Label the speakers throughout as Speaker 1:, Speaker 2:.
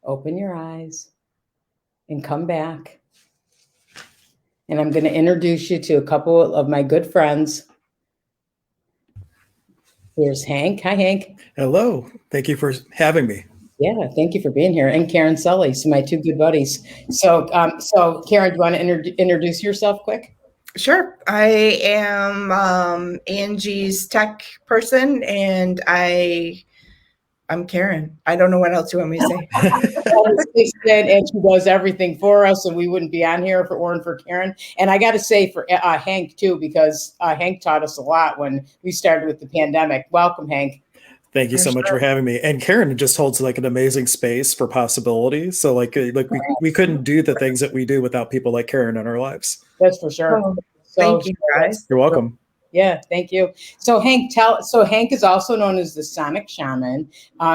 Speaker 1: Open your eyes and come back. And I'm going to introduce you to a couple of my good friends. Here's Hank. Hi, Hank.
Speaker 2: Hello. Thank you for having me.
Speaker 1: Yeah, thank you for being here. And Karen Sully, so my two good buddies. So Karen, do you want to introduce yourself quick?
Speaker 3: Sure. I am Angie's tech person, and I'm Karen. I don't know what else you want me to say.
Speaker 1: And she does everything for us, and we wouldn't be on here if it weren't for Karen. And I got to say for Hank too, because Hank taught us a lot when we started with the pandemic. Welcome, Hank.
Speaker 2: Thank you so much for having me. And Karen just holds like an amazing space for possibility. So like we couldn't do the things that we do without people like Karen in our lives.
Speaker 1: That's for sure.
Speaker 3: Oh, thank you, guys.
Speaker 2: You're welcome.
Speaker 1: Yeah, thank you. So Hank is also known as the Sonic Shaman.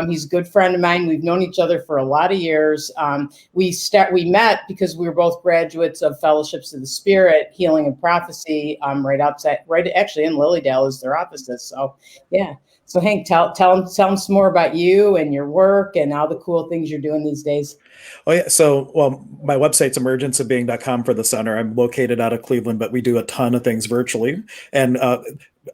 Speaker 1: He's a good friend of mine. We've known each other for a lot of years. We met because we were both graduates of Fellowships of the Spirit, Healing and Prophecy, right actually in Lilydale is their offices. So yeah. So Hank, tell them some more about you and your work and all the cool things you're doing these days.
Speaker 2: Oh yeah. So, my website's emergenceofbeing.com for the center. I'm located out of Cleveland, but we do a ton of things virtually. And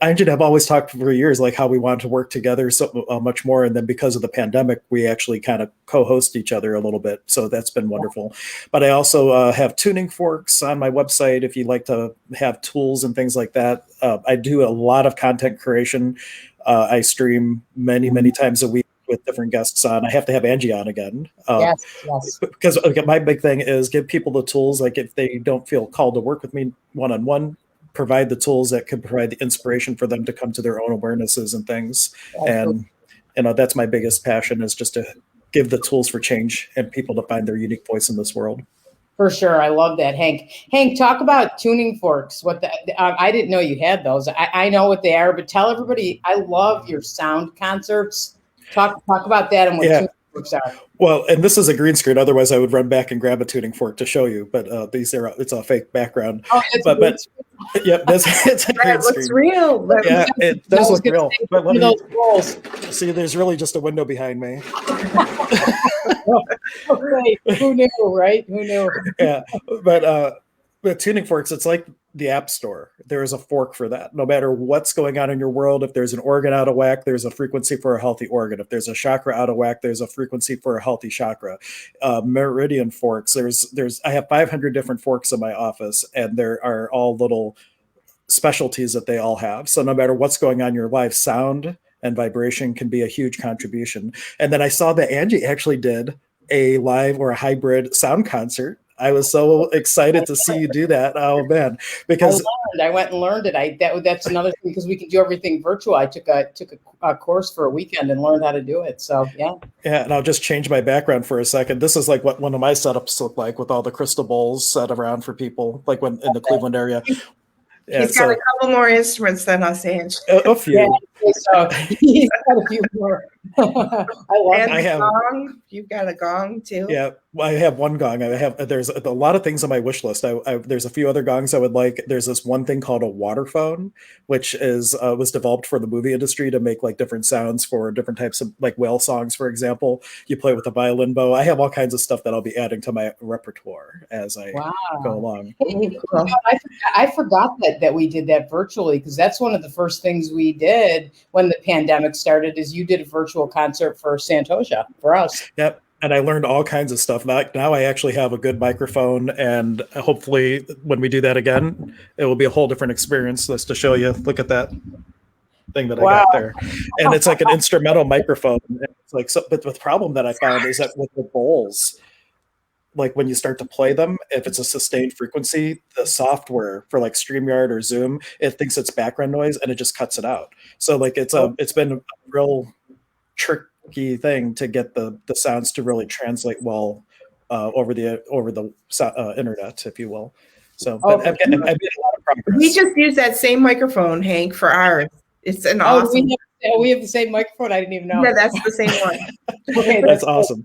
Speaker 2: Angie and I have always talked for years, like how we want to work together so much more. And then because of the pandemic, we actually kind of co-host each other a little bit. So that's been wonderful. But I also have tuning forks on my website if you like to have tools and things like that. I do a lot of content creation. I stream many times a week with different guests on. I have to have Angie on again.
Speaker 1: Yes.
Speaker 2: Because my big thing is give people the tools. Like if they don't feel called to work with me one-on-one, provide the tools that can provide the inspiration for them to come to their own awarenesses and things.
Speaker 1: Absolutely.
Speaker 2: And that's my biggest passion, is just to give the tools for change and people to find their unique voice in this world.
Speaker 1: For sure. I love that, Hank. Hank, talk about tuning forks. I didn't know you had those. I know what they are, but tell everybody, I love your sound concerts. Talk about that and what tuning forks are.
Speaker 2: Well, and this is a green screen. Otherwise, I would run back and grab a tuning fork to show you. But it's a fake background.
Speaker 1: Oh,
Speaker 2: but yeah, it's a green screen.
Speaker 3: Looks real.
Speaker 2: Yeah, it does look real. But let me
Speaker 1: see.
Speaker 2: There's really just a window behind me.
Speaker 1: Okay, who knew, right? Who knew?
Speaker 2: Yeah, but with tuning forks, it's like the App Store. There is a fork for that. No matter what's going on in your world, if there's an organ out of whack, there's a frequency for a healthy organ. If there's a chakra out of whack, there's a frequency for a healthy chakra. Meridian forks. I have 500 different forks in my office, and there are all little specialties that they all have. So no matter what's going on in your life, sound and vibration can be a huge contribution. And then I saw that Angie actually did a live or a hybrid sound concert. I was so excited to see you do that. Oh man, because
Speaker 1: I went and learned it. That's another thing, because we can do everything virtual. I took a course for a weekend and learned how to do it. So yeah.
Speaker 2: Yeah, and I'll just change my background for a second. This is like what one of my setups look like, with all the crystal bowls set around for people, like when in the Cleveland area.
Speaker 3: Yeah, he's got a couple more instruments than us, Ange.
Speaker 2: A few.
Speaker 1: Yeah, so he's got a few more.
Speaker 3: I have gong. You've got a gong too.
Speaker 2: Yeah, I have one gong. There's a lot of things on my wish list. There's a few other gongs I would like. There's this one thing called a water phone, which was developed for the movie industry to make like different sounds for different types of like whale songs, for example. You play with a violin bow. I have all kinds of stuff that I'll be adding to my repertoire as I go along.
Speaker 1: I forgot that we did that virtually, because that's one of the first things we did when the pandemic started. Is you did a virtual concert for Santosha for us.
Speaker 2: Yep. And I learned all kinds of stuff. Now I actually have a good microphone, and hopefully when we do that again, it will be a whole different experience. Just to show you, look at that thing that I got there. And it's like an instrumental microphone. It's like, but the problem that I found is that with the bowls, like when you start to play them, if it's a sustained frequency, the software for like StreamYard or Zoom, it thinks it's background noise and it just cuts it out. So like it's been a real tricky thing to get the sounds to really translate well over the internet, if you will. So I've made a lot of progress.
Speaker 3: We just use that same microphone, Hank, for ours. It's an awesome.
Speaker 1: We have the same microphone. I didn't even know.
Speaker 3: Yeah, that's the same one.
Speaker 1: Okay,
Speaker 2: that's awesome.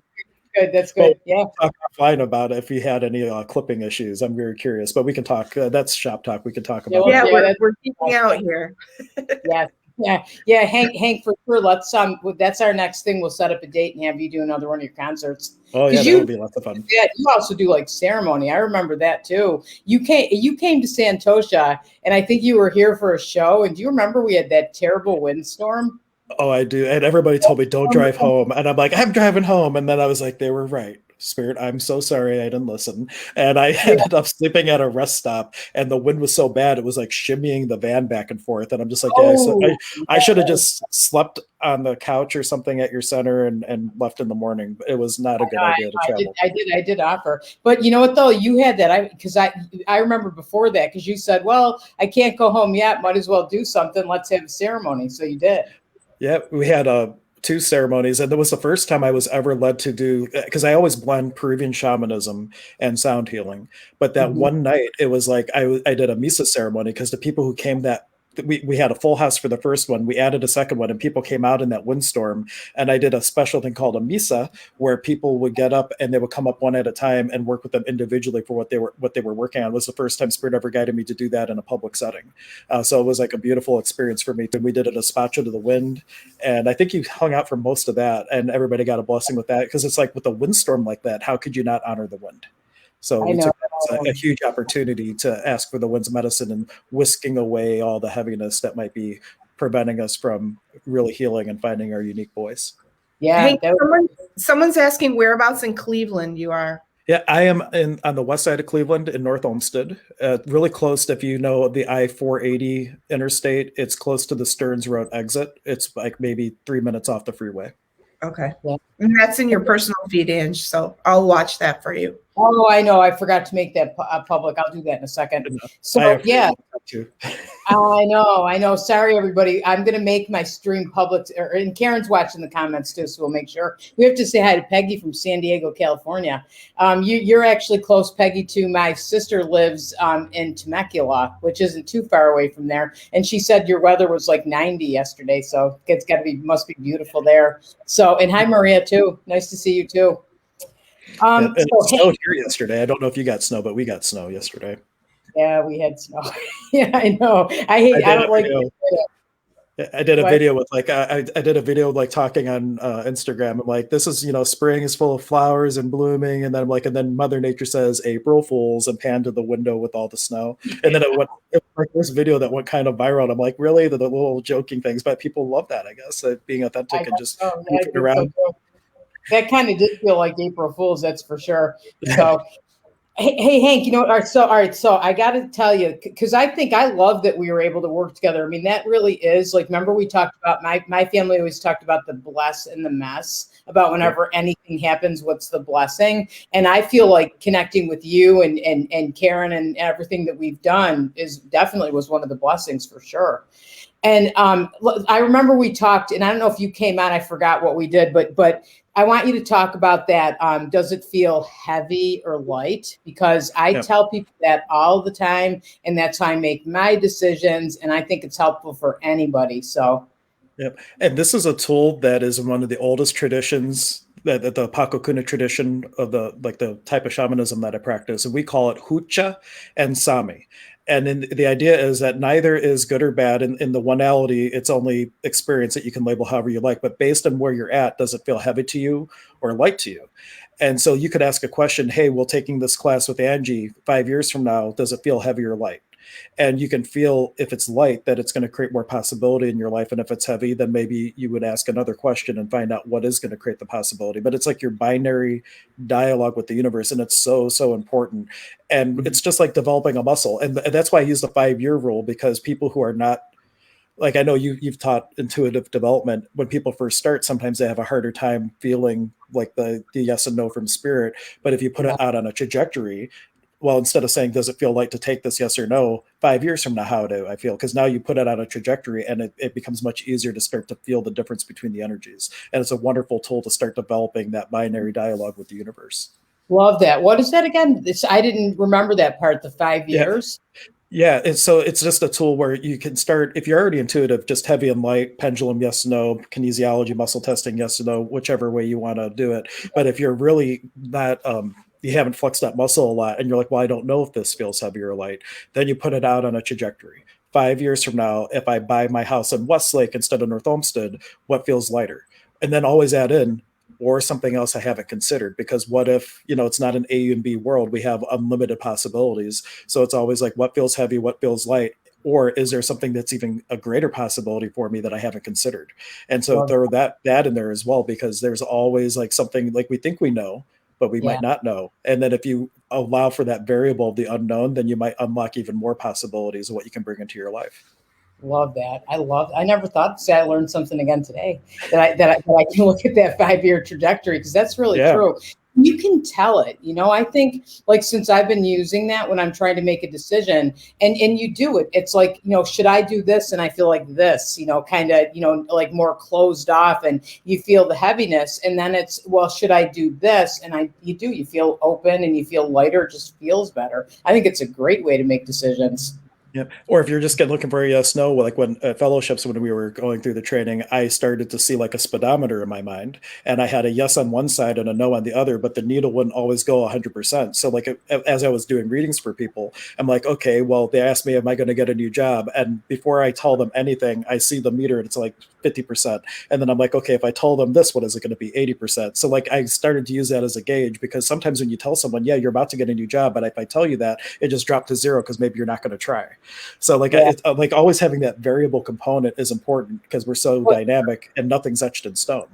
Speaker 1: Good. That's good. Yeah.
Speaker 2: Talk offline about if you had any clipping issues. I'm very curious, but we can talk. That's shop talk. We can talk about.
Speaker 3: Yeah, we're geeking out here.
Speaker 1: Yes. Yeah, Hank, for sure. Let's that's our next thing. We'll set up a date and have you do another one of your concerts.
Speaker 2: Oh yeah, that would be lots of fun.
Speaker 1: Yeah, you also do like ceremony. I remember that too. You came to Santosha, and I think you were here for a show. And do you remember we had that terrible windstorm?
Speaker 2: Oh, I do. And everybody told me don't drive home, and I'm like, I'm driving home, and then I was like, they were right. Spirit, I'm so sorry I didn't listen. And I ended up sleeping at a rest stop, and the wind was so bad it was like shimmying the van back and forth. And I'm just like, I should have just slept on the couch or something at your center and left in the morning. It was not a good idea to travel.
Speaker 1: I did offer, but you know what though, you had that because I remember before that because you said, well, I can't go home yet. Might as well do something. Let's have a ceremony. So you did.
Speaker 2: Yeah, we had 2 ceremonies, and that was the first time I was ever led to do, because I always blend Peruvian shamanism and sound healing. But that one night, it was like I did a Misa ceremony because the people who came we had a full house for the first one. We added a second one, and people came out in that windstorm. And I did a special thing called a Misa, where people would get up and they would come up one at a time and work with them individually for what they were working on. It was the first time Spirit ever guided me to do that in a public setting. So it was like a beautiful experience for me. And we did a despacho to the wind, and I think you hung out for most of that, and everybody got a blessing with that, because it's like with a windstorm like that, how could you not honor the wind? So we took that as a huge opportunity to ask for the wind's medicine and whisking away all the heaviness that might be preventing us from really healing and finding our unique voice.
Speaker 3: Yeah. Hey, someone's asking whereabouts in Cleveland you are.
Speaker 2: Yeah, I am on the west side of Cleveland in North Olmsted, really close. If you know the I-480 interstate, it's close to the Stearns Road exit. It's like maybe 3 minutes off the freeway.
Speaker 3: Okay. Yeah. And that's in your personal feed, Ange, so I'll watch that for you.
Speaker 1: Oh, I know. I forgot to make that public. I'll do that in a second. So, yeah. I know. Sorry, everybody. I'm going to make my stream public, and Karen's watching the comments too, so we'll make sure. We have to say hi to Peggy from San Diego, California. You're actually close, Peggy, to my sister lives in Temecula, which isn't too far away from there. And she said your weather was like 90 yesterday, so it's must be beautiful there. So, and hi, Maria, too. Nice to see you, too.
Speaker 2: It snowed here yesterday. I don't know if you got snow, but we got snow yesterday.
Speaker 1: Yeah, we had snow. Yeah, I know. I don't like it.
Speaker 2: I did a video with I did a video like talking on Instagram. I'm like, this is, spring is full of flowers and blooming. And then I'm like, and then Mother Nature says April Fools, and pan to the window with all the snow. And then it was like this video that went kind of viral. I'm like, really? The little joking things, but people love that, I guess, being authentic and just moving around.
Speaker 1: So that kind of did feel like April Fools, that's for sure. So Hey, Hank, all right. So I got to tell you, because I think I love that we were able to work together. I mean, that really is like, remember we talked about, my family always talked about the bless and the mess, about whenever anything happens, what's the blessing? And I feel like connecting with you and Karen and everything that we've done was one of the blessings for sure. And I remember we talked, and I don't know if you came on, I forgot what we did, but I want you to talk about that. Does it feel heavy or light? Because I tell people that all the time, and that's how I make my decisions. And I think it's helpful for anybody. So,
Speaker 2: yep. And this is a tool that is one of the oldest traditions, the Pakokuna tradition of the type of shamanism that I practice. And we call it Hucha and Sami. And then the idea is that neither is good or bad. In the oneality, it's only experience that you can label however you like. But based on where you're at, does it feel heavy to you or light to you? And so you could ask a question, hey, well, taking this class with Angie 5 years from now, does it feel heavy or light? And you can feel, if it's light, that it's going to create more possibility in your life. And if it's heavy, then maybe you would ask another question and find out what is going to create the possibility. But it's like your binary dialogue with the universe. And it's so, so important. And it's just like developing a muscle. And that's why I use the 5-year rule, because people who are not, like, I know you've taught intuitive development. When people first start, sometimes they have a harder time feeling like the yes and no from spirit. But if you put it out on a trajectory, well, instead of saying, does it feel light to take this, yes or no, 5 years from now, how do I feel? Because now you put it on a trajectory, and it becomes much easier to start to feel the difference between the energies. And it's a wonderful tool to start developing that binary dialogue with the universe.
Speaker 1: Love that. What is that again? I didn't remember that part, the 5 years.
Speaker 2: Yeah. And so it's just a tool where you can start, if you're already intuitive, just heavy and light, pendulum, yes, no, kinesiology, muscle testing, yes, no, whichever way you want to do it. But if you're really not, you haven't flexed that muscle a lot, and you're like, well, I don't know if this feels heavy or light, then you put it out on a trajectory. 5 years from now, if I buy my house in Westlake instead of North Olmsted, what feels lighter? And then always add in, or something else I haven't considered, because what if, it's not an A and B world, we have unlimited possibilities. So it's always like, what feels heavy, what feels light, or is there something that's even a greater possibility for me that I haven't considered? And so throw that in there as well, because there's always like something like we think we know, but we might not know. And then if you allow for that variable of the unknown, then you might unlock even more possibilities of what you can bring into your life.
Speaker 1: Love that. I never thought to say I learned something again today, that I can look at that 5-year trajectory, because that's really true. You can tell it, I think, like, since I've been using that when I'm trying to make a decision, and you do it, it's like, should I do this? And I feel like this, kind of, like more closed off, and you feel the heaviness. And then it's, well, should I do this? And you feel open and you feel lighter, it just feels better. I think it's a great way to make decisions.
Speaker 2: Yeah. Or if you're just looking for a yes, no, like when fellowships, when we were going through the training, I started to see like a speedometer in my mind, and I had a yes on one side and a no on the other, but the needle wouldn't always go 100%. So like as I was doing readings for people, I'm like, okay, well, they asked me, am I going to get a new job? And before I tell them anything, I see the meter and it's like 50%. And then I'm like, okay, if I told them this, what is it going to be? 80%. So like I started to use that as a gauge, because sometimes when you tell someone, yeah, you're about to get a new job, but if I tell you that, it just dropped to 0 because maybe you're not going to try. So like, it's like always having that variable component is important, because we're so dynamic and nothing's etched in stone,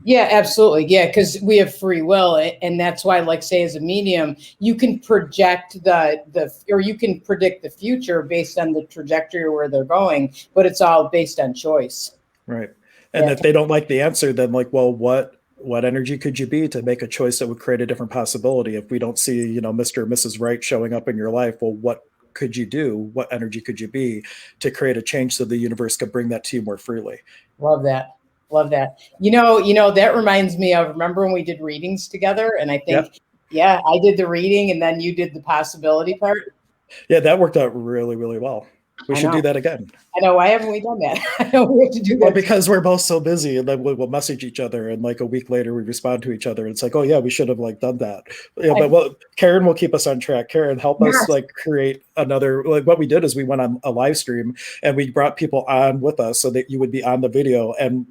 Speaker 1: Yeah, absolutely. Yeah, because we have free will, and that's why, like, say, as a medium, you can project or you can predict the future based on the trajectory where they're going, but it's all based on choice.
Speaker 2: Right. And if they don't like the answer, then like, well, what energy could you be to make a choice that would create a different possibility? If we don't see, Mr. or Mrs. Right showing up in your life, well, what could you do? What energy could you be to create a change so the universe could bring that to you more freely?
Speaker 1: Love that. Love that. That reminds me of, remember when we did readings together? And I think, I did the reading and then you did the possibility part.
Speaker 2: Yeah, that worked out really, really well. We should do that again.
Speaker 1: I know. Why haven't we done that? I know we have to do that.
Speaker 2: Well, because we're both so busy, and then we'll message each other, and like a week later we respond to each other. And it's like, oh yeah, we should have like done that. Yeah, but Karen will keep us on track. Karen, help us like create another. Like what we did is we went on a live stream and we brought people on with us so that you would be on the video, and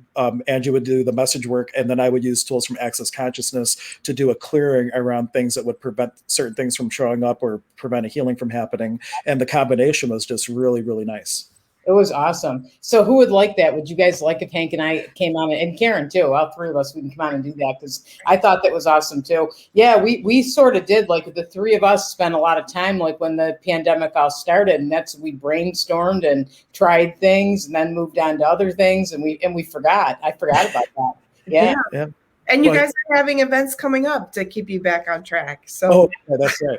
Speaker 2: Angie would do the message work, and then I would use tools from Access Consciousness to do a clearing around things that would prevent certain things from showing up or prevent a healing from happening. And the combination was just really, really nice.
Speaker 1: It was awesome. So who would like that? Would you guys like if Hank and I came on, and Karen too, all three of us, we can come on and do that, because I thought that was awesome too. Yeah, we sort of did, like the three of us spent a lot of time, like when the pandemic all started, and we brainstormed and tried things and then moved on to other things, and we forgot. I forgot about that. Yeah.
Speaker 3: And you guys are having events coming up to keep you back on track. So
Speaker 2: that's right.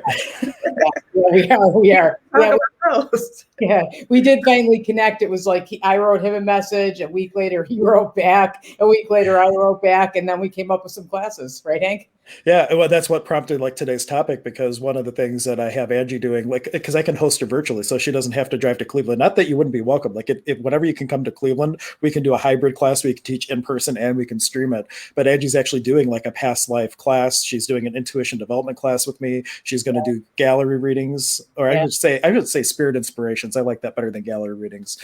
Speaker 1: We are.
Speaker 3: Yeah,
Speaker 1: we did finally connect. It was like I wrote him a message. A week later, he wrote back. A week later, I wrote back, and then we came up with some classes. Right, Hank?
Speaker 2: Yeah, well, that's what prompted like today's topic, because one of the things that I have Angie doing, like, because I can host her virtually, so she doesn't have to drive to Cleveland. Not that you wouldn't be welcome. Like, if whenever you can come to Cleveland, we can do a hybrid class. We can teach in person and we can stream it. But Angie's actually doing like a past life class. She's doing an intuition development class with me. She's going to do gallery readings, or I would say spirit inspirations. I like that better than gallery readings.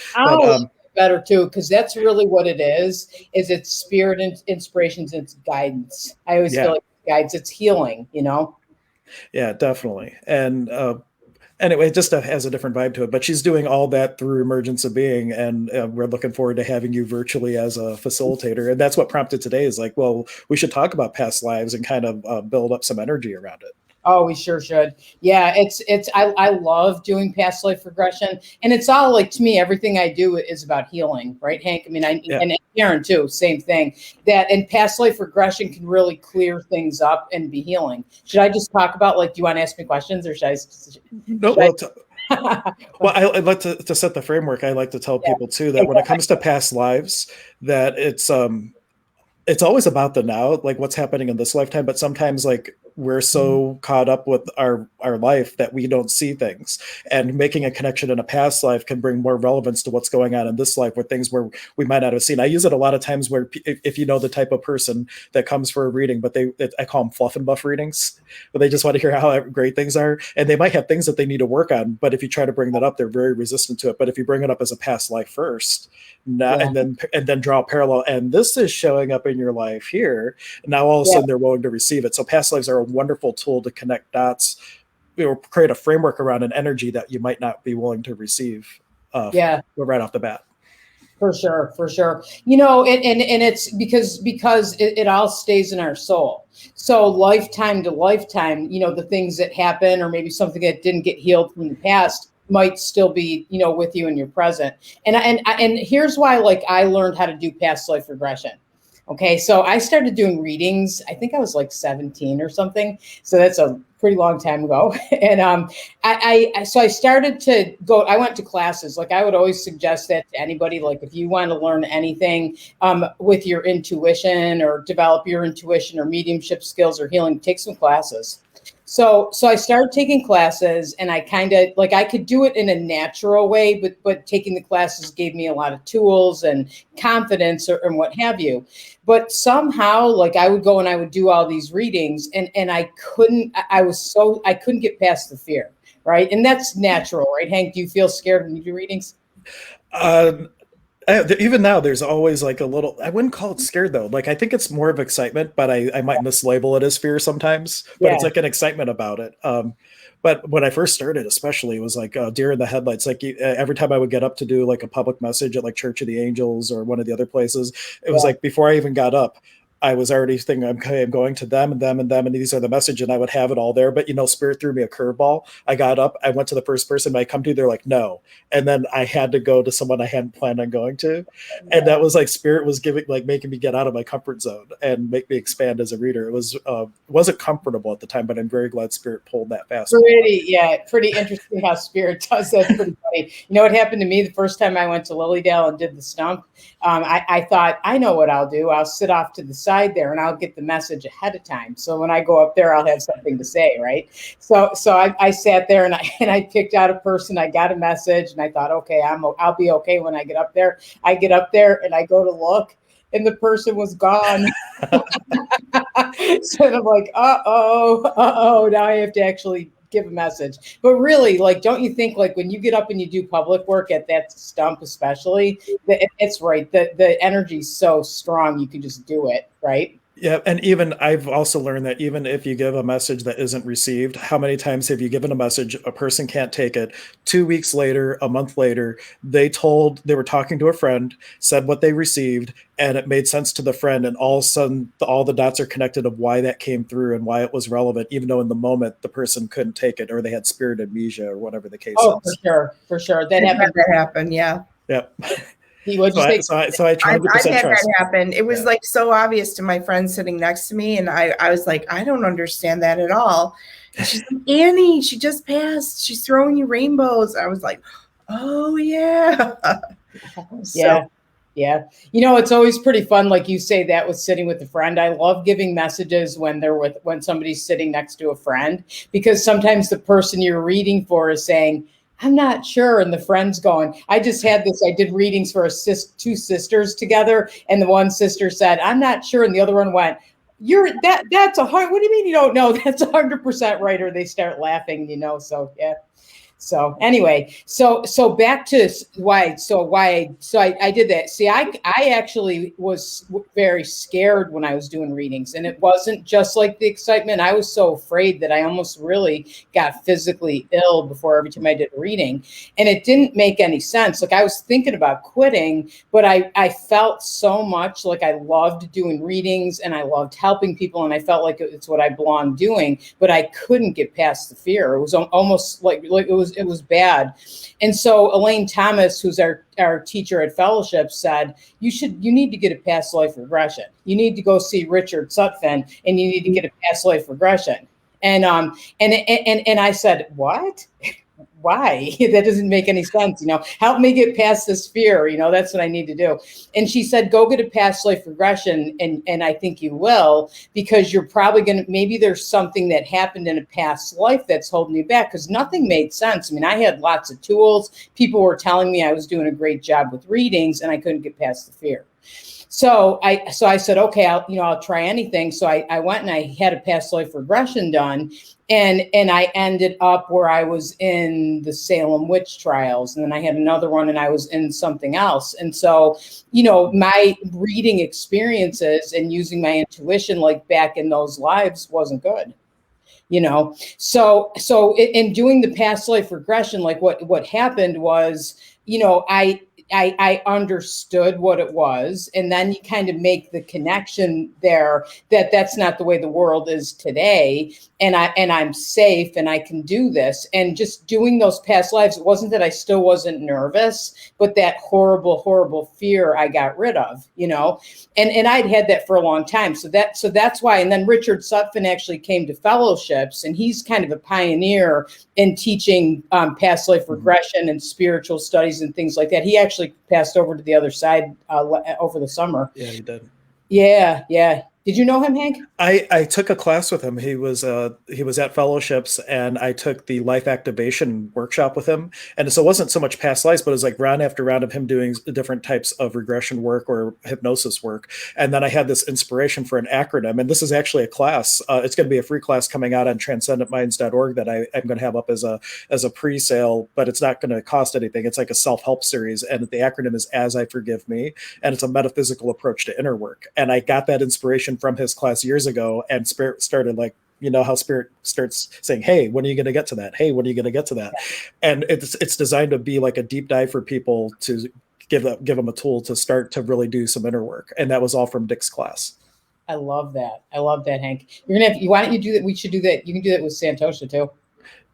Speaker 1: Better too, because that's really what it is it's spirit inspirations, it's guidance. I always feel like guides, it's healing,
Speaker 2: Yeah, definitely. And anyway, it just has a different vibe to it, but she's doing all that through Emergence of Being, and we're looking forward to having you virtually as a facilitator. And that's what prompted today, is like, well, we should talk about past lives and kind of build up some energy around it.
Speaker 1: Oh, we sure should. Yeah, I love doing past life regression, and it's all like, to me, everything I do is about healing, right, Hank? I mean, and Karen too, same thing. That, and past life regression can really clear things up and be healing. Should I just talk about, like, do you want to ask me questions, or should I?
Speaker 2: Well, I'd like to set the framework. I like to tell people too that when it comes to past lives, that it's always about the now, like what's happening in this lifetime, but sometimes like we're so caught up with our life that we don't see things. And making a connection in a past life can bring more relevance to what's going on in this life with things where we might not have seen. I use it a lot of times where if you know the type of person that comes for a reading, but I call them fluff and buff readings, but they just want to hear how great things are. And they might have things that they need to work on, but if you try to bring that up, they're very resistant to it. But if you bring it up as a past life first, and then draw a parallel, and this is showing up in your life here, now all of a sudden they're willing to receive it. So past lives are a wonderful tool to connect dots, create a framework around an energy that you might not be willing to receive right off the bat.
Speaker 1: For sure. And it's because it all stays in our soul. So lifetime to lifetime, the things that happen, or maybe something that didn't get healed from the past, might still be, with you in your present. And here's why, I learned how to do past life regression. Okay. So I started doing readings. I think I was 17 or something. So that's a pretty long time ago. And so I started to go, I went to classes. I would always suggest that to anybody, if you want to learn anything with your intuition, or develop your intuition or mediumship skills or healing, take some classes. So I started taking classes, and I kind of I could do it in a natural way, but taking the classes gave me a lot of tools and confidence and what have you. But somehow, I would go and I would do all these readings, and I couldn't get past the fear. Right. And that's natural. Right, Hank? Do you feel scared when you do readings?
Speaker 2: Even now, there's always a little, I wouldn't call it scared though. I think it's more of excitement, but I might mislabel it as fear sometimes, but it's an excitement about it. But when I first started, especially, it was deer in the headlights. Every time I would get up to do a public message at Church of the Angels or one of the other places, it was before I even got up, I was already thinking, okay, I'm going to them and them and them, and these are the message, and I would have it all there. But Spirit threw me a curveball. I got up, I went to the first person I come to, they're like, no. And then I had to go to someone I hadn't planned on going to. And that was Spirit was giving, making me get out of my comfort zone and make me expand as a reader. It was wasn't comfortable at the time, but I'm very glad Spirit pulled that fast.
Speaker 1: Pretty interesting how Spirit does that. Pretty funny. What happened to me the first time I went to Lilydale and did the stump? I thought, I know what I'll do. I'll sit off to the side there, and I'll get the message ahead of time. So when I go up there, I'll have something to say, right? So I sat there, and I picked out a person. I got a message, and I thought, okay, I'll be okay when I get up there. I get up there, and I go to look, and the person was gone. So I'm like, uh-oh, now I have to actually give a message. But really, don't you think when you get up and you do public work at that stump, especially, it's right. The energy's so strong, you can just do it, right?
Speaker 2: Yeah. And even I've also learned that even if you give a message that isn't received, how many times have you given a message, a person can't take it, 2 weeks later, a month later, they were talking to a friend, said what they received, and it made sense to the friend. And all of a sudden, all the dots are connected of why that came through and why it was relevant, even though in the moment the person couldn't take it, or they had spirit amnesia, or whatever the case is.
Speaker 1: For sure. That
Speaker 3: happened. Yeah.
Speaker 2: Yep.
Speaker 1: I've had
Speaker 3: that happen. It was so obvious to my friend sitting next to me, and I was like, I don't understand that at all. And she's like, Annie, she just passed. She's throwing you rainbows. I was like, oh yeah.
Speaker 1: Yeah. It's always pretty fun. Like you say, that was sitting with a friend. I love giving messages when somebody's sitting next to a friend, because sometimes the person you're reading for is saying, I'm not sure. And the friend's going, I just had this, I did readings for two sisters together. And the one sister said, I'm not sure. And the other one went, that's what do you mean you don't know? That's 100% right. Or they start laughing, so yeah. So anyway, so back to why I did that. See, I actually was very scared when I was doing readings, and it wasn't just the excitement. I was so afraid that I almost really got physically ill before every time I did a reading, and it didn't make any sense. I was thinking about quitting, but I felt so much like I loved doing readings and I loved helping people, and I felt like it's what I belonged doing, but I couldn't get past the fear. It was almost it was bad. And so Elaine Thomas, who's our teacher at Fellowship, said, you need to get a past life regression. You need to go see Richard Sutphin, and you need to get a past life regression. And I said, what? why? That doesn't make any sense. Help me get past this fear. That's what I need to do. And she said, go get a past life regression. And I think you will, because you're probably maybe there's something that happened in a past life that's holding you back, because nothing made sense. I mean, I had lots of tools. People were telling me I was doing a great job with readings, and I couldn't get past the fear. So I said, okay, I'll try anything. So I went and I had a past life regression done, and I ended up where I was in the Salem witch trials, and then I had another one, and I was in something else. And so, my reading experiences and using my intuition, like back in those lives, wasn't good. So in doing the past life regression, like what happened was, I understood what it was. And then you kind of make the connection there that that's not the way the world is today. And I'm safe and I can do this. And just doing those past lives, it wasn't that I still wasn't nervous, but that horrible, horrible fear I got rid of, and I'd had that for a long time. So that's why. And then Richard Sutphin actually came to fellowships, and he's kind of a pioneer in teaching past life regression and spiritual studies and things like that. He actually passed over to the other side over the summer.
Speaker 2: Yeah, he did.
Speaker 1: Yeah. Did you know him, Hank?
Speaker 2: I took a class with him. He was at fellowships, and I took the life activation workshop with him. And so it wasn't so much past lives, but it was like round after round of him doing different types of regression work or hypnosis work. And then I had this inspiration for an acronym. And this is actually a class. It's going to be a free class coming out on transcendentminds.org that I'm going to have up as a pre-sale, but it's not going to cost anything. It's like a self-help series. And the acronym is As I Forgive Me. And it's a metaphysical approach to inner work. And I got that inspiration from his class years ago, and Spirit started, like, how Spirit starts saying, hey, when are you going to get to that? Hey, when are you going to get to that? And it's designed to be like a deep dive for people to give them a tool to start to really do some inner work. And that was all from Dick's class.
Speaker 1: I love that, Hank. Why don't you do that? We should do that. You can do that with Santosha too.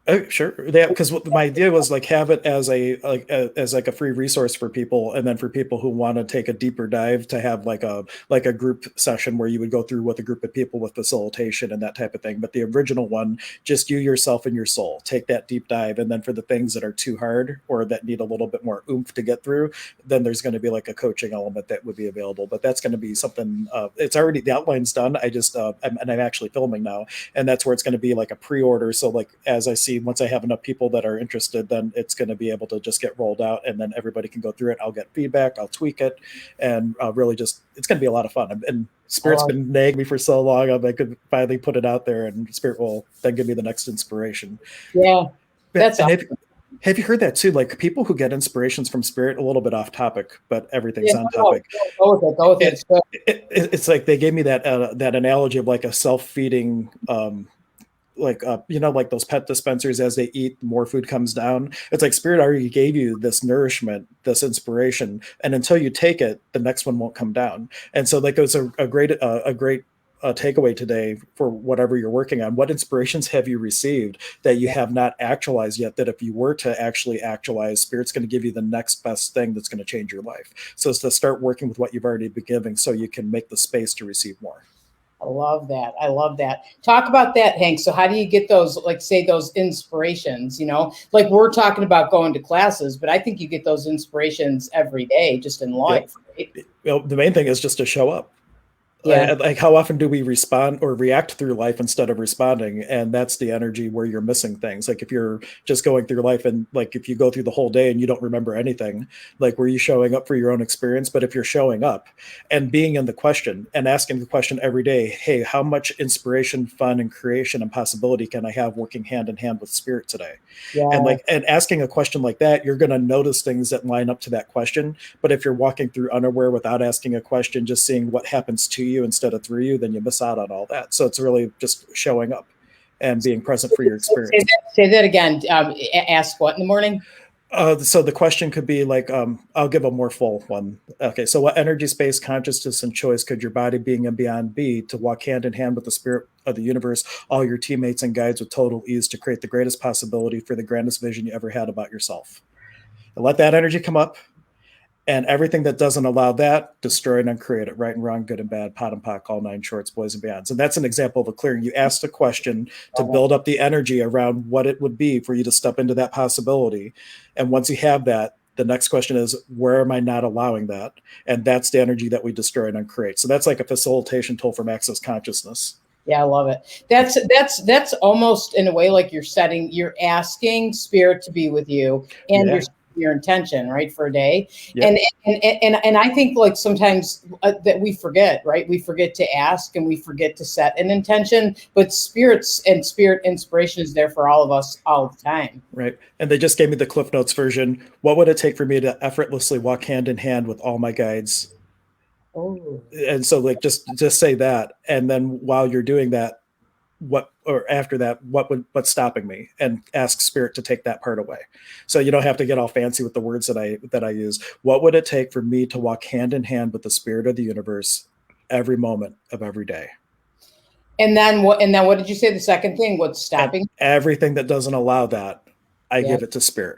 Speaker 2: Oh, sure. Yeah, because my idea was like have it as a free resource for people, and then for people who want to take a deeper dive to have like a group session where you would go through with a group of people with facilitation and that type of thing. But the original one, just you, yourself, and your soul, take that deep dive, and then for the things that are too hard or that need a little bit more oomph to get through, then there's going to be like a coaching element that would be available. But that's going to be something. It's already, the outline's done. I'm actually filming now, and that's where it's going to be like a pre-order. So like as I see, once I have enough people that are interested, then it's going to be able to just get rolled out, and then everybody can go through it. I'll get feedback, I'll tweak it, and really just, it's going to be a lot of fun. And Spirit's been nagging me for so long, I could finally put it out there, and Spirit will then give me the next inspiration.
Speaker 1: Yeah, that's awesome.
Speaker 2: Have you heard that too? Like people who get inspirations from Spirit, a little bit off topic, but everything's on topic.
Speaker 1: Go with it.
Speaker 2: It's like they gave me that analogy of like a self-feeding like those pet dispensers, as they eat, more food comes down. It's like Spirit already gave you this nourishment, this inspiration, and until you take it, the next one won't come down. And so like it was a great takeaway today for whatever you're working on. What inspirations have you received that you have not actualized yet, that if you were to actually actualize, Spirit's going to give you the next best thing that's going to change your life? So it's to start working with what you've already been giving so you can make the space to receive more.
Speaker 1: I love that. Talk about that, Hank. So how do you get those, like say those inspirations, like we're talking about going to classes, but I think you get those inspirations every day just in life.
Speaker 2: Yep. Right? Well, the main thing is just to show up.
Speaker 1: Yeah.
Speaker 2: Like how often do we respond or react through life instead of responding? And that's the energy where you're missing things. Like if you're just going through life, and like if you go through the whole day and you don't remember anything, like were you showing up for your own experience? But if you're showing up and being in the question and asking the question every day, hey, how much inspiration, fun, and creation and possibility can I have working hand in hand with Spirit today?
Speaker 1: Yeah.
Speaker 2: And asking a question like that, you're going to notice things that line up to that question. But if you're walking through unaware without asking a question, just seeing what happens to you instead of through you, then you miss out on all that. So it's really just showing up and being present for your experience.
Speaker 1: Say that again. Ask what in the morning?
Speaker 2: So the question could be like, I'll give a more full one. Okay, so what energy, space, consciousness, and choice could your body, being and beyond be to walk hand in hand with the Spirit of the universe, all your teammates and guides with total ease to create the greatest possibility for the grandest vision you ever had about yourself? And let that energy come up. And everything that doesn't allow that, destroy and uncreate it. Right and wrong, good and bad, pot and pock, all nine shorts, boys and beyonds. And that's an example of a clearing. You asked a question to build up the energy around what it would be for you to step into that possibility. And once you have that, the next question is, where am I not allowing that? And that's the energy that we destroy and uncreate. So that's like a facilitation tool from Access Consciousness.
Speaker 1: Yeah, I love it. That's almost in a way like you're asking spirit to be with you, and your intention, right, for a day. Yep. And I think like sometimes that we forget, right? We forget to ask and we forget to set an intention, but spirit inspiration is there for all of us all the time.
Speaker 2: Right. And they just gave me the Cliff Notes version. What would it take for me to effortlessly walk hand in hand with all my guides? Oh. And so like just say that, and then while you're doing that, what's stopping me, and ask spirit to take that part away. So you don't have to get all fancy with the words that I use. What would it take for me to walk hand in hand with the spirit of the universe every moment of every day?
Speaker 1: And then what did you say? The second thing, what's stopping?
Speaker 2: Everything that doesn't allow that, I give it to spirit.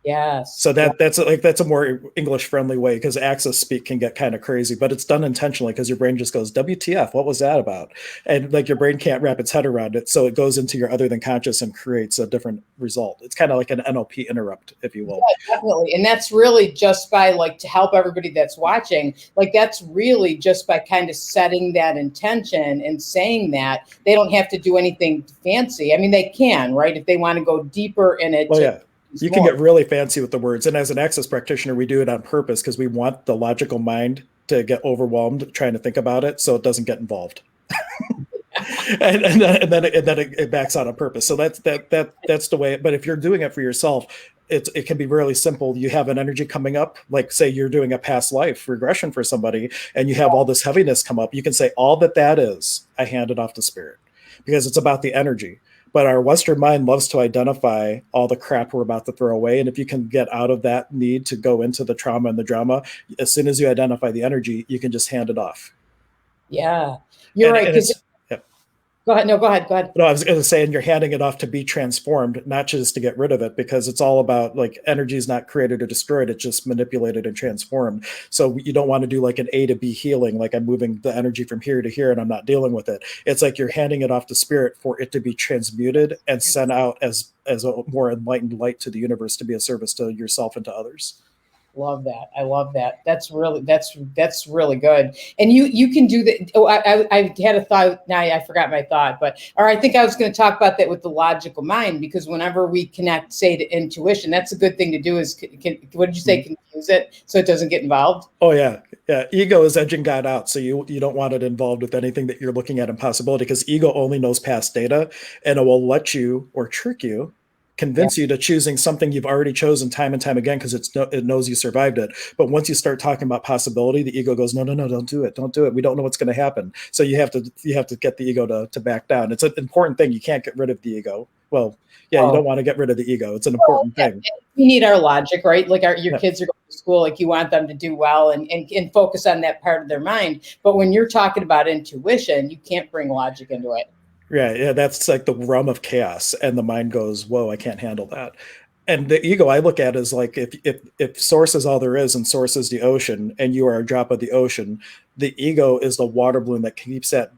Speaker 1: Yes.
Speaker 2: So that's a more English friendly way, because access speak can get kind of crazy, but it's done intentionally because your brain just goes, WTF, what was that about? And like your brain can't wrap its head around it. So it goes into your other than conscious and creates a different result. It's kind of like an NLP interrupt, if you will.
Speaker 1: Yeah, definitely. And that's really just by like, to help everybody that's watching, like that's really just by kind of setting that intention and saying that. They don't have to do anything fancy. I mean, they can, right? If they want to go deeper in it.
Speaker 2: Well, yeah. You can get really fancy with the words. And as an access practitioner, we do it on purpose because we want the logical mind to get overwhelmed trying to think about it so it doesn't get involved. and then it backs out on purpose. So that's the way. But if you're doing it for yourself, it can be really simple. You have an energy coming up, like say you're doing a past life regression for somebody, and you have all this heaviness come up. You can say, all that is, I hand it off to spirit, because it's about the energy. But our Western mind loves to identify all the crap we're about to throw away. And if you can get out of that need to go into the trauma and the drama, as soon as you identify the energy, you can just hand it off.
Speaker 1: Yeah, you're right. Go ahead. No, go ahead.
Speaker 2: No, I was going to say, and you're handing it off to be transformed, not just to get rid of it, because it's all about like energy is not created or destroyed. It's just manipulated and transformed. So you don't want to do like an A to B healing, like I'm moving the energy from here to here and I'm not dealing with it. It's like you're handing it off to spirit for it to be transmuted and sent out as a more enlightened light to the universe, to be a service to yourself and to others.
Speaker 1: Love that. I love that. That's really good. And you can do that. Oh, I had a thought. Now I forgot my thought, or I think I was going to talk about that with the logical mind, because whenever we connect, say, to intuition, that's a good thing to do. Is what did you say? Confuse it so it doesn't get involved.
Speaker 2: Oh yeah. Ego is edging God out. So you don't want it involved with anything that you're looking at in possibility, because ego only knows past data, and it will let you or trick you, convince you to choosing something you've already chosen time and time again, because it knows you survived it. But once you start talking about possibility, the ego goes, no, don't do it. We don't know what's going to happen. So you have to get the ego to back down. It's an important thing. You can't get rid of the ego. Well, you don't want to get rid of the ego. It's an important thing.
Speaker 1: We need our logic, right? Like your kids are going to school, like you want them to do well and focus on that part of their mind. But when you're talking about intuition, you can't bring logic into it.
Speaker 2: Yeah, that's like the realm of chaos, and the mind goes, whoa, I can't handle that. And the ego I look at is like, if source is all there is and source is the ocean, and you are a drop of the ocean, the ego is the water balloon that keeps that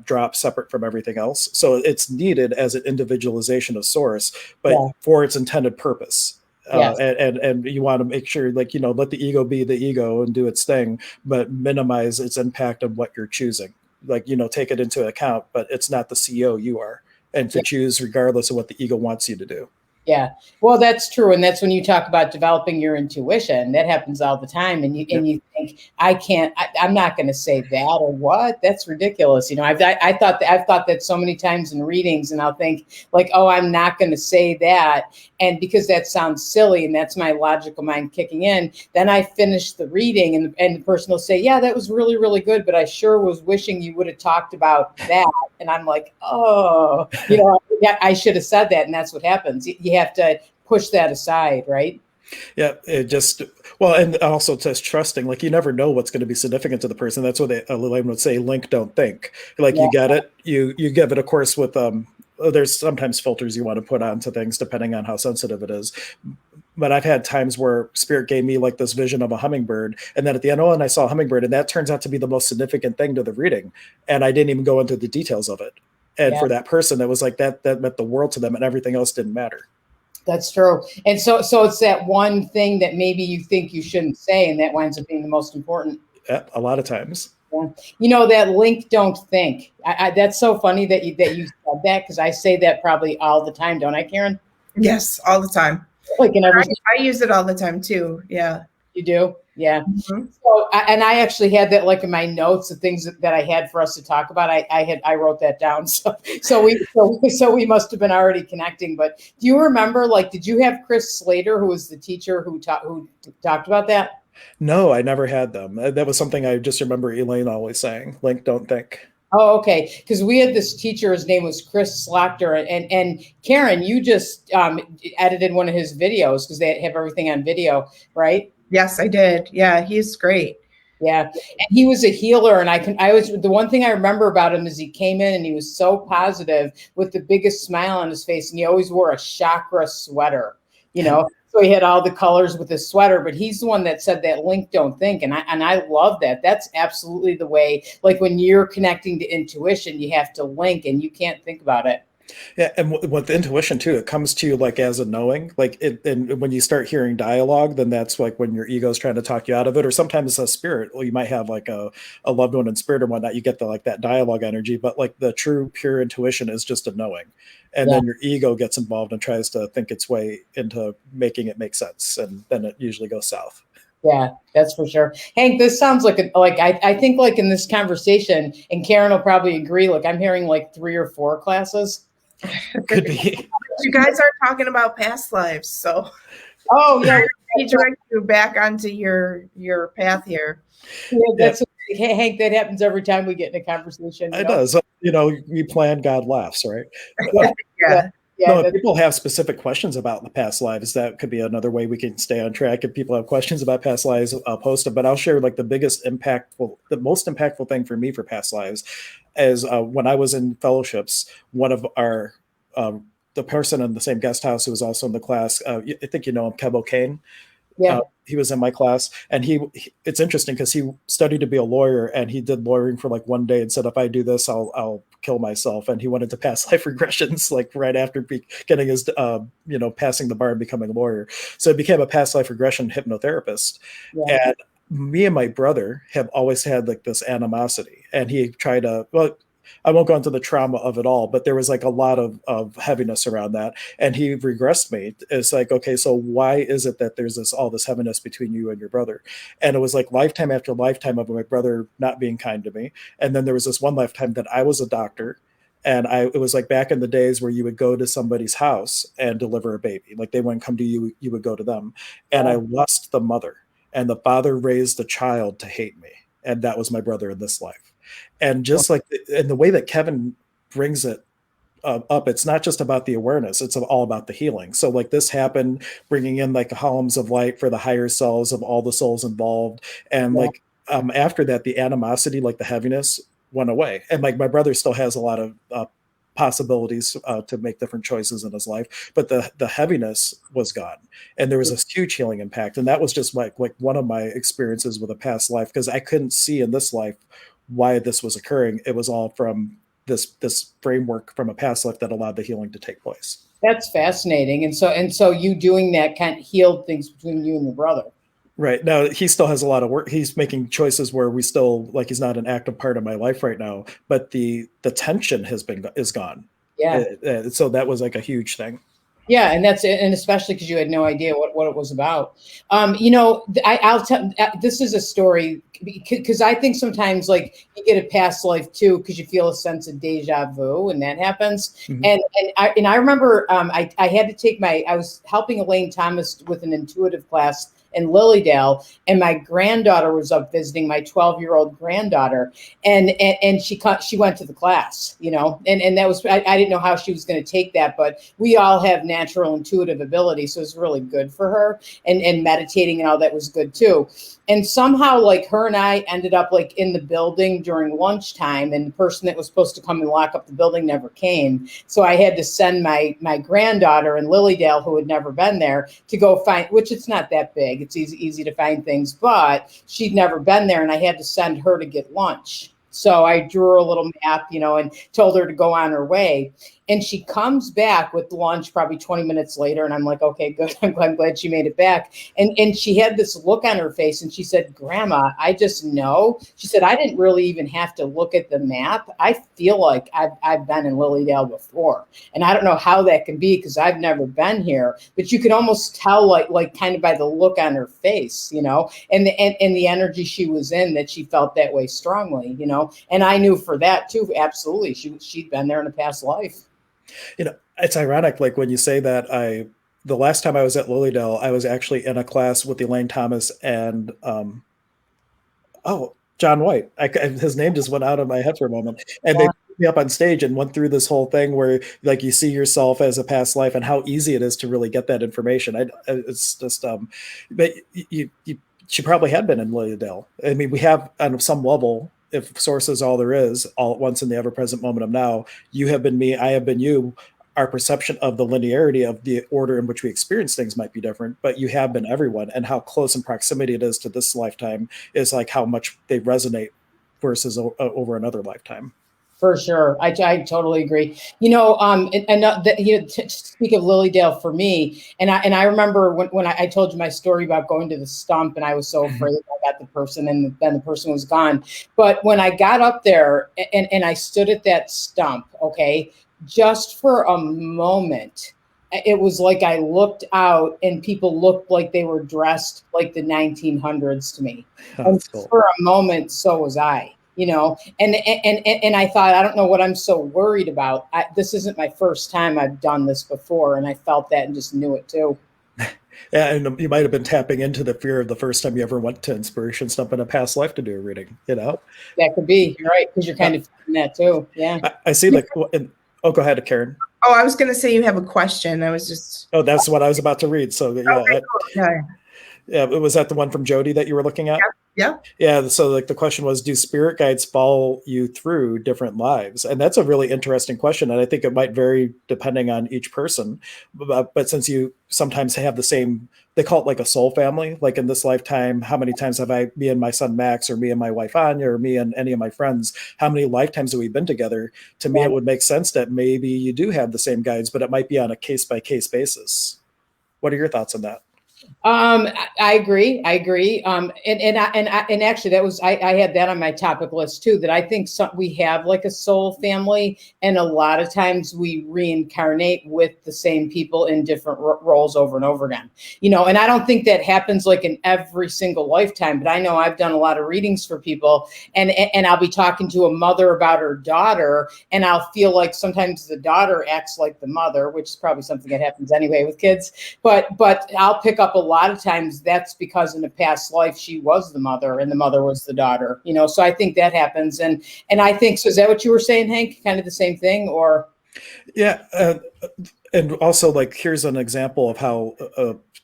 Speaker 2: drop separate from everything else. So it's needed as an individualization of source, but for its intended purpose. Yes. And you want to make sure, like, let the ego be the ego and do its thing, but minimize its impact on what you're choosing. Like, take it into account, but it's not the CEO you are, and to choose regardless of what the ego wants you to do.
Speaker 1: Yeah, well, that's true. And that's when you talk about developing your intuition. That happens all the time. And you think, I'm not going to say that, or what? That's ridiculous. I've thought that so many times in readings, and I'll think like, oh, I'm not going to say that. And because that sounds silly, and that's my logical mind kicking in, then I finish the reading and the person will say, yeah, that was really, really good, but I sure was wishing you would have talked about that. And I'm like, oh, I should have said that. And that's what happens. You have to push that aside, right?
Speaker 2: Yeah, and also just trusting, like, you never know what's going to be significant to the person. That's what Lillian would say, link, don't think. Like, you get it, you give it a course with, there's sometimes filters you want to put onto things depending on how sensitive it is. but I've had times where spirit gave me like this vision of a hummingbird. And then at the end, I saw a hummingbird, and that turns out to be the most significant thing to the reading. And I didn't even go into the details of it. And for that person, it was like that meant the world to them, and everything else didn't matter.
Speaker 1: That's true. And so it's that one thing that maybe you think you shouldn't say, and that winds up being the most important.
Speaker 2: Yeah, a lot of times.
Speaker 1: Yeah. You know, that link, don't think. That's so funny that you said that, because I say that probably all the time, don't I, Karen?
Speaker 3: Yes, all the time.
Speaker 1: Like
Speaker 3: I use it all the time too. Yeah.
Speaker 1: You do? Yeah.
Speaker 3: Mm-hmm.
Speaker 1: So, and I actually had that like in my notes, the things that I had for us to talk about. I wrote that down. So we must have been already connecting. But do you remember, like, did you have Chris Slater, who was the teacher who talked about that?
Speaker 2: No, I never had them. That was something I just remember Elaine always saying, link, don't think.
Speaker 1: Oh, okay. Because we had this teacher, his name was Chris Slater, and Karen, you just edited one of his videos because they have everything on video, right?
Speaker 3: Yes, I did. Yeah, he's great.
Speaker 1: Yeah, and he was a healer, and the one thing I remember about him is he came in and he was so positive with the biggest smile on his face, and he always wore a chakra sweater, you know. So he had all the colors with his sweater, but he's the one that said that link, don't think. And I love that. That's absolutely the way, like when you're connecting to intuition, you have to link and you can't think about it.
Speaker 2: Yeah, and with intuition too, it comes to you like as a knowing, like and when you start hearing dialogue, then that's like when your ego is trying to talk you out of it. Or sometimes a spirit, well, you might have like a loved one in spirit or whatnot, you get the like that dialogue energy, but like the true pure intuition is just a knowing. And then your ego gets involved and tries to think its way into making it make sense, and then it usually goes south.
Speaker 1: Yeah, that's for sure. Hank, this sounds like I think like in this conversation, and Karen will probably agree, like I'm hearing like 3 or 4 classes.
Speaker 2: Could be.
Speaker 3: You guys are talking about past lives, so
Speaker 1: yeah,
Speaker 3: redirect you back onto your path here.
Speaker 1: Yeah, Hank, that happens every time we get in a conversation.
Speaker 2: It does. You know, we plan, God laughs, right?
Speaker 3: Yeah.
Speaker 2: No, if people have specific questions about the past lives, that could be another way we can stay on track. If people have questions about past lives, I'll post them. But I'll share like the most impactful thing for me for past lives is when I was in fellowships, one of our, the person in the same guest house who was also in the class, I think you know him, Kev O'Kane.
Speaker 1: Yeah.
Speaker 2: He was in my class, and it's interesting because he studied to be a lawyer, and he did lawyering for like one day and said, if I do this, I'll kill myself. And he went into past life regressions, like right after getting his, passing the bar and becoming a lawyer. So he became a past life regression hypnotherapist. Yeah. And me and my brother have always had like this animosity, and he tried to, I won't go into the trauma of it all, but there was like a lot of heaviness around that. And he regressed me. It's like, okay, so why is it that there's all this heaviness between you and your brother? And it was like lifetime after lifetime of my brother not being kind to me. And then there was this one lifetime that I was a doctor. And it was like back in the days where you would go to somebody's house and deliver a baby. Like they wouldn't come to you, you would go to them. And I lost the mother, and the father raised the child to hate me. And that was my brother in this life. And just like in the way that Kevin brings it up, it's not just about the awareness, it's all about the healing. So like this happened, bringing in like columns of light for the higher selves of all the souls involved. And like after that, the animosity, like the heaviness went away. And like my brother still has a lot of possibilities to make different choices in his life, but the heaviness was gone, and there was a huge healing impact. And that was just like one of my experiences with a past life, because I couldn't see in this life why this was occurring. It was all from this framework from a past life that allowed the healing to take place.
Speaker 1: That's fascinating. And so you doing that kind of healed things between you and your brother.
Speaker 2: Right. Now he still has a lot of work. He's making choices where we still, like, he's not an active part of my life right now, but the tension is gone.
Speaker 1: Yeah.
Speaker 2: So that was like a huge thing.
Speaker 1: Yeah, and especially because you had no idea what it was about. I'll tell. This is a story because I think sometimes like you get a past life too because you feel a sense of deja vu when that happens. Mm-hmm. And I remember I had to take I was helping Elaine Thomas with an intuitive class in Lilydale, and my granddaughter was up visiting, my 12-year-old granddaughter, and she went to the class, you know, and that was, I didn't know how she was going to take that, but we all have natural intuitive ability, so it was really good for her, and meditating and all that was good too. And somehow, like, her and I ended up like in the building during lunchtime, and the person that was supposed to come and lock up the building never came. So I had to send my granddaughter in Lilydale, who had never been there, to go find, which it's not that big. It's easy to find things, but she'd never been there, and I had to send her to get lunch. So I drew her a little map, you know, and told her to go on her way. And she comes back with lunch probably 20 minutes later. And I'm like, okay, good. I'm glad she made it back. And she had this look on her face, and she said, Grandma, I just know. She said, I didn't really even have to look at the map. I feel like I've been in Lilydale before. And I don't know how that can be, because I've never been here. But you could almost tell, like kind of by the look on her face, you know, and the energy she was in, that she felt that way strongly, you know. And I knew for that too, absolutely. She'd been there in a past life.
Speaker 2: You know, it's ironic, like when you say that, the last time I was at Lilydale, I was actually in a class with Elaine Thomas and John White. His name just went out of my head for a moment. And they put me up on stage and went through this whole thing where, like, you see yourself as a past life and how easy it is to really get that information. It's just, but she probably had been in Lilydale. I mean, we have on some level, if source is all there is, all at once in the ever-present moment of now, you have been me, I have been you. Our perception of the linearity of the order in which we experience things might be different, but you have been everyone, and how close in proximity it is to this lifetime is like how much they resonate versus over another lifetime.
Speaker 1: For sure. I totally agree. You know, to speak of Lilydale for me, and I remember when I told you my story about going to the stump, and I was so afraid that I got the person, and then the person was gone. But when I got up there and I stood at that stump, okay, just for a moment, it was like I looked out and people looked like they were dressed like the 1900s to me. And cool. For a moment, so was I. You know, and I thought, I don't know what I'm so worried about. This isn't my first time. I've done this before, and I felt that and just knew it too.
Speaker 2: Yeah, and you might have been tapping into the fear of the first time you ever went to Inspiration Stump in a past life to do a reading. You know,
Speaker 1: that could be. You're right, because you're kind of feeling that too. Yeah,
Speaker 2: I see. Like, go ahead, Karen.
Speaker 3: Oh, I was going to say you have a question. I was just.
Speaker 2: Oh, that's what I was about to read. So yeah.
Speaker 3: Okay.
Speaker 2: Yeah, was that the one from Jody that you were looking at? Yeah. So like the question was, do spirit guides follow you through different lives? And that's a really interesting question. And I think it might vary depending on each person. But since you sometimes have the same, they call it like a soul family, like in this lifetime, how many times have me and my son Max, or me and my wife Anya, or me and any of my friends, how many lifetimes have we been together? To me, it would make sense that maybe you do have the same guides, but it might be on a case-by-case basis. What are your thoughts on that?
Speaker 1: I agree. And actually that was, I had that on my topic list too, that I think we have like a soul family, and a lot of times we reincarnate with the same people in different roles over and over again, you know, and I don't think that happens like in every single lifetime, but I know I've done a lot of readings for people, and I'll be talking to a mother about her daughter, and I'll feel like sometimes the daughter acts like the mother, which is probably something that happens anyway with kids, but I'll pick up a lot of times that's because in a past life she was the mother and the mother was the daughter, you know. So I think that happens, and I think so. Is that what you were saying, Hank? Kind of the same thing, or?
Speaker 2: Yeah, and also, like, here's an example of how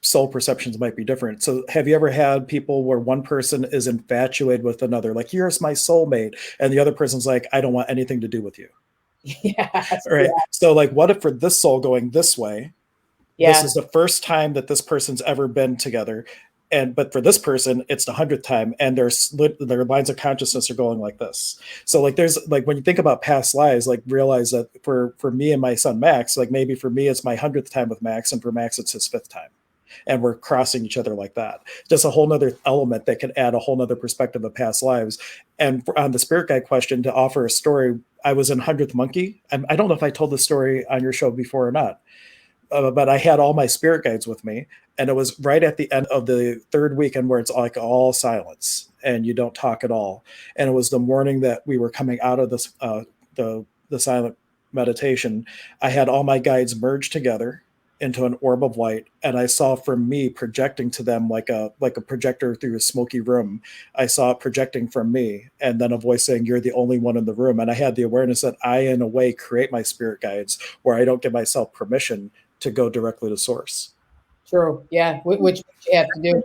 Speaker 2: soul perceptions might be different. So have you ever had people where one person is infatuated with another, like, here's my soulmate, and the other person's like, I don't want anything to do with you?
Speaker 1: Yes.
Speaker 2: Right.
Speaker 1: Yeah.
Speaker 2: So like, what if for this soul going this way, this is the first time that this person's ever been together, but for this person it's the 100th time, and their lines of consciousness are going like this. So like, there's like, when you think about past lives, like, realize that for me and my son Max, like, maybe for me it's my 100th time with Max, and for Max it's his 5th time, and we're crossing each other like that. Just a whole nother element that can add a whole nother perspective of past lives. And on the spirit guide question, to offer a story, I was in 100th Monkey. I don't know if I told this story on your show before or not. But I had all my spirit guides with me, and it was right at the end of the 3rd weekend where it's like all silence and you don't talk at all. And it was the morning that we were coming out of this the silent meditation. I had all my guides merged together, into an orb of light, and I saw from me projecting to them like a projector through a smoky room. I saw it projecting from me, and then a voice saying, "You're the only one in the room." And I had the awareness that I, in a way, create my spirit guides, where I don't give myself permission to go directly to source.
Speaker 1: True. Yeah. Which you have to do.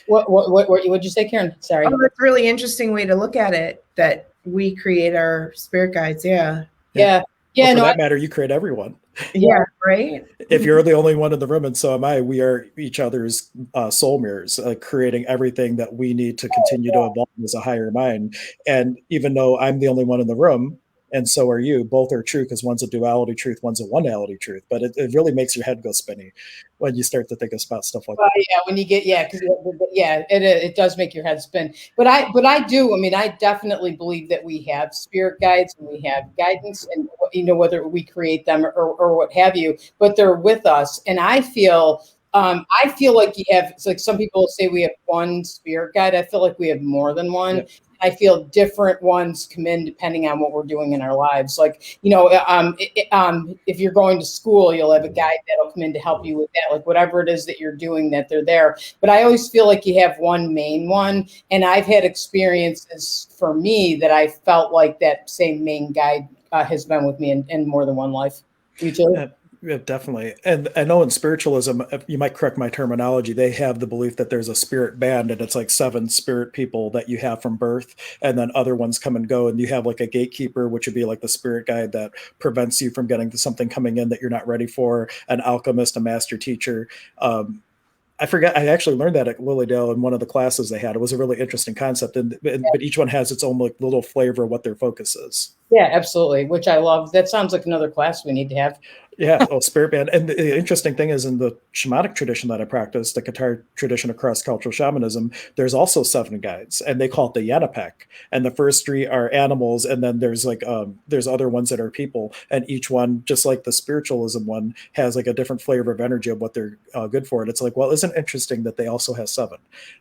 Speaker 1: What'd you say, Karen? Sorry.
Speaker 3: Oh, that's a really interesting way to look at it, that we create our spirit guides. Yeah.
Speaker 1: Yeah.
Speaker 2: Well, for that matter, you create everyone.
Speaker 3: Yeah, right.
Speaker 2: If you're the only one in the room, and so am I, we are each other's soul mirrors, creating everything that we need to continue to evolve as a higher mind. And even though I'm the only one in the room, and so are you, both are true, because one's a duality truth, one's a one-ality truth. But it really makes your head go spinny when you start to think about stuff like that.
Speaker 1: Yeah, when you get, it does make your head spin. But I do. I mean, I definitely believe that we have spirit guides and we have guidance, and whether we create them or what have you. But they're with us, and I feel like you have. It's like some people say we have one spirit guide. I feel like we have more than one. Yeah. I feel different ones come in depending on what we're doing in our lives. Like, if you're going to school, you'll have a guide that'll come in to help you with that, like whatever it is that you're doing, that they're there. But I always feel like you have one main one. And I've had experiences for me that I felt like that same main guide has been with me in more than one life. You too?
Speaker 2: Yeah, definitely. And I know in spiritualism, you might correct my terminology, they have the belief that there's a spirit band, and it's like 7 spirit people that you have from birth, and then other ones come and go, and you have like a gatekeeper, which would be like the spirit guide that prevents you from getting to something coming in that you're not ready for, an alchemist, a master teacher. I forget. I actually learned that at Lilydale in one of the classes they had. It was a really interesting concept, but each one has its own like little flavor of what their focus is.
Speaker 1: Yeah, absolutely. Which I love. That sounds like another class we need to have.
Speaker 2: Yeah, spirit band. And the interesting thing is, in the shamanic tradition that I practice, the Qatar tradition of cross-cultural shamanism, there's also 7 guides, and they call it the Yanapek. And the first 3 are animals, and then there's like there's other ones that are people, and each one, just like the spiritualism one, has like a different flavor of energy of what they're good for. And it's like, well, isn't it interesting that they also have 7?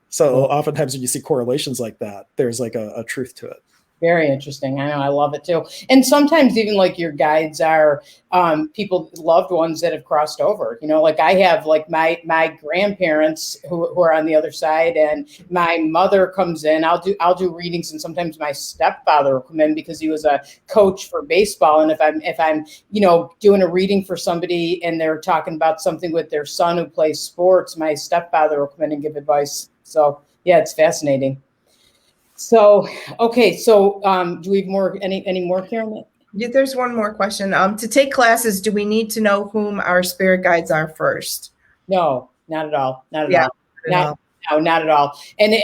Speaker 2: So oftentimes when you see correlations like that, there's like a truth to it.
Speaker 1: Very interesting. I know. I love it too. And sometimes even like your guides are people, loved ones that have crossed over. Like I have like my grandparents who are on the other side, and my mother comes in. I'll do readings, and sometimes my stepfather will come in because he was a coach for baseball. And if I'm doing a reading for somebody and they're talking about something with their son who plays sports, my stepfather will come in and give advice. So yeah, it's fascinating. So, okay. So, do we have more, any more, Karen?
Speaker 3: Yeah, there's one more question. To take classes, do we need to know whom our spirit guides are first?
Speaker 1: No, not at all. Not at all. No, not at all. And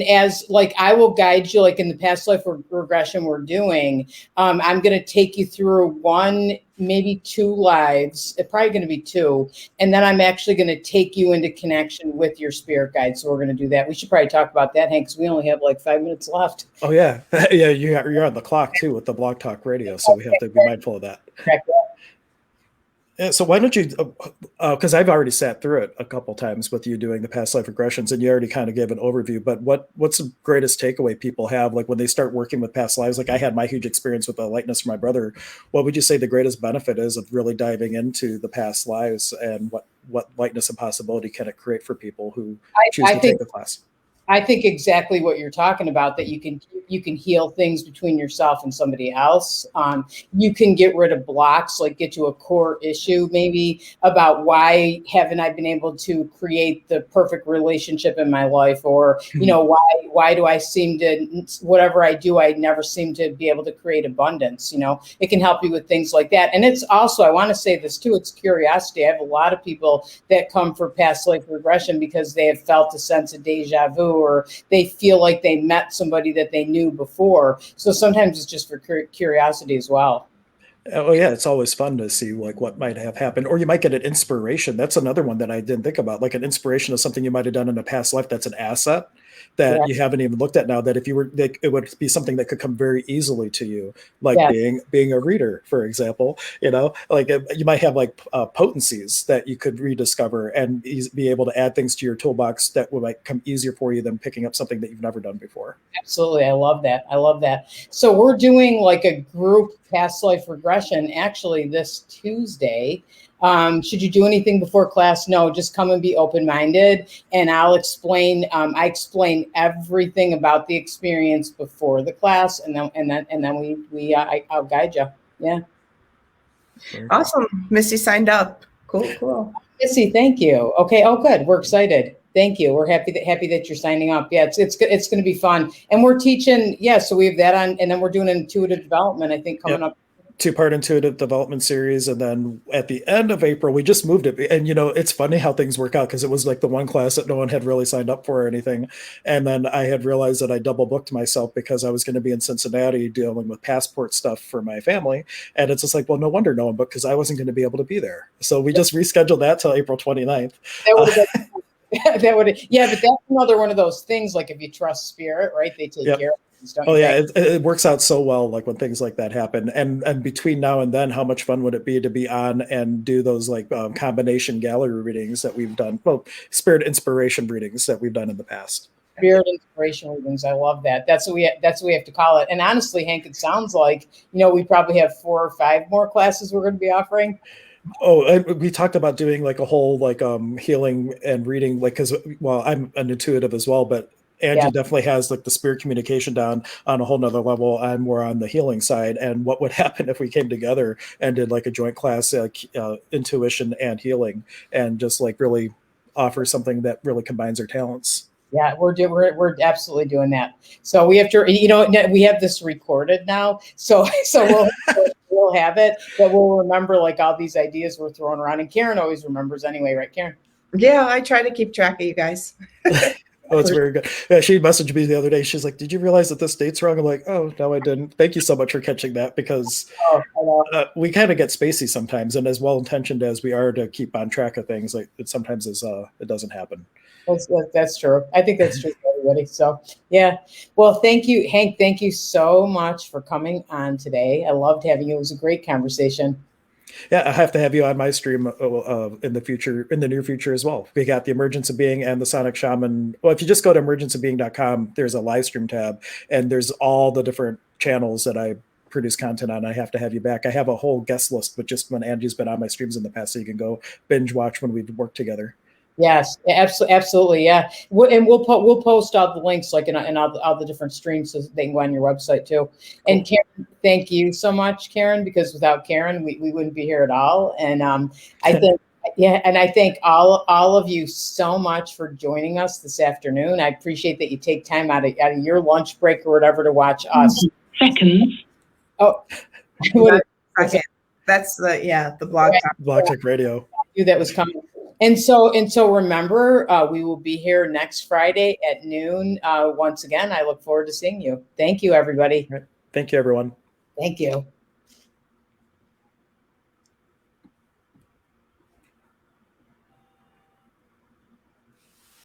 Speaker 1: as like, I will guide you, like in the past life regression we're doing, I'm going to take you through 1, maybe 2 lives. It's probably going to be 2. And then I'm actually going to take you into connection with your spirit guide. So we're going to do that. We should probably talk about that, Hank, because we only have like 5 minutes left.
Speaker 2: Oh yeah. Yeah. You're on the clock too with the Blog Talk Radio. So we have to be mindful of that. Correct. Yeah, so why don't you, because I've already sat through it a couple times with you doing the past life regressions, and you already kind of gave an overview, but what's the greatest takeaway people have, like when they start working with past lives? Like I had my huge experience with the lightness from my brother. What would you say the greatest benefit is of really diving into the past lives, and what lightness and possibility can it create for people who choose to take the class?
Speaker 1: I think exactly what you're talking about, that you can heal things between yourself and somebody else. You can get rid of blocks, like get to a core issue, maybe about why haven't I been able to create the perfect relationship in my life, or why do I seem to, whatever I do, I never seem to be able to create abundance. It can help you with things like that. And it's also, I want to say this too, it's curiosity. I have a lot of people that come for past life regression because they have felt a sense of deja vu, or they feel like they met somebody that they knew before. So sometimes it's just for curiosity as well.
Speaker 2: Oh yeah, it's always fun to see like what might have happened, or you might get an inspiration. That's another one that I didn't think about, like an inspiration of something you might have done in a past life that's an asset that you haven't even looked at now, that if you were, it would be something that could come very easily to you, like being a reader, for example. Like you might have like potencies that you could rediscover and be able to add things to your toolbox that would like come easier for you than picking up something that you've never done before.
Speaker 1: Absolutely. I love that. So we're doing like a group past life regression actually this Tuesday. Should you do anything before class? No, just come and be open-minded, and I'll explain. I explain everything about the experience before the class, and then I'll guide you. Yeah.
Speaker 3: Awesome. Missy signed up. Cool.
Speaker 1: Missy, thank you. Okay. Oh, good. We're excited. Thank you. We're happy that you're signing up. Yeah, it's going to be fun, and we're teaching. Yeah, so we have that on, and then we're doing an intuitive development. I think coming up.
Speaker 2: 2-part intuitive development series, and then at the end of April we just moved it. And it's funny how things work out, because it was like the one class that no one had really signed up for or anything, and then I had realized that I double booked myself because I was going to be in Cincinnati dealing with passport stuff for my family, and it's just like, well, no wonder no one booked, because I wasn't going to be able to be there. So we just rescheduled that till April 29th.
Speaker 1: That would yeah, but that's another one of those things, like if you trust spirit, right, they take care of.
Speaker 2: Oh yeah, it works out so well, like when things like that happen. And between now and then, how much fun would it be to be on and do those like combination gallery readings that we've done? Well, spirit inspiration readings that we've done in the past.
Speaker 1: Spirit inspiration readings, I love that. That's what we have to call it. And honestly, Hank, it sounds like we probably have 4 or 5 more classes we're going to be offering.
Speaker 2: Oh, we talked about doing like a whole like healing and reading, like, because I'm an intuitive as well, but Angie definitely has like the spirit communication down on a whole nother level. I'm more on the healing side. And what would happen if we came together and did like a joint class, intuition and healing, and just like really offer something that really combines our talents.
Speaker 1: Yeah, we're absolutely doing that. So we have to, we have this recorded now. So we'll have it, that we'll remember like all these ideas we're throwing around. And Karen always remembers anyway, right, Karen?
Speaker 3: Yeah, I try to keep track of you guys.
Speaker 2: Oh, it's very good. Yeah, she messaged me the other day. She's like, "Did you realize that this date's wrong?" I'm like, "Oh, no, I didn't." Thank you so much for catching that, because we kind of get spacey sometimes, and as well intentioned as we are to keep on track of things, like it sometimes it doesn't happen.
Speaker 1: That's true. I think that's true for everybody. So yeah. Well, thank you, Hank. Thank you so much for coming on today. I loved having you. It was a great conversation.
Speaker 2: Yeah, I have to have you on my stream in the near future as well. We got the Emergence of Being and the Sonic Shaman. Well, if you just go to emergenceofbeing.com, there's a live stream tab, and there's all the different channels that I produce content on. I have to have you back. I have a whole guest list, but just when Angie's been on my streams in the past, so you can go binge watch when we've worked together.
Speaker 1: Yes, absolutely, yeah. And we'll post all the links, like in all the different streams, so they can go on your website too. Cool. And Karen, thank you so much, Karen, because without Karen, we wouldn't be here at all. And I think and I thank all of you so much for joining us this afternoon. I appreciate that you take time out of your lunch break or whatever to watch us.
Speaker 4: Seconds.
Speaker 1: Oh,
Speaker 3: Okay. That's the blog
Speaker 2: Talk Radio.
Speaker 1: That was coming. And so remember, we will be here next Friday at noon. Once again, I look forward to seeing you. Thank you, everybody.
Speaker 2: Thank you, everyone.
Speaker 1: Thank you.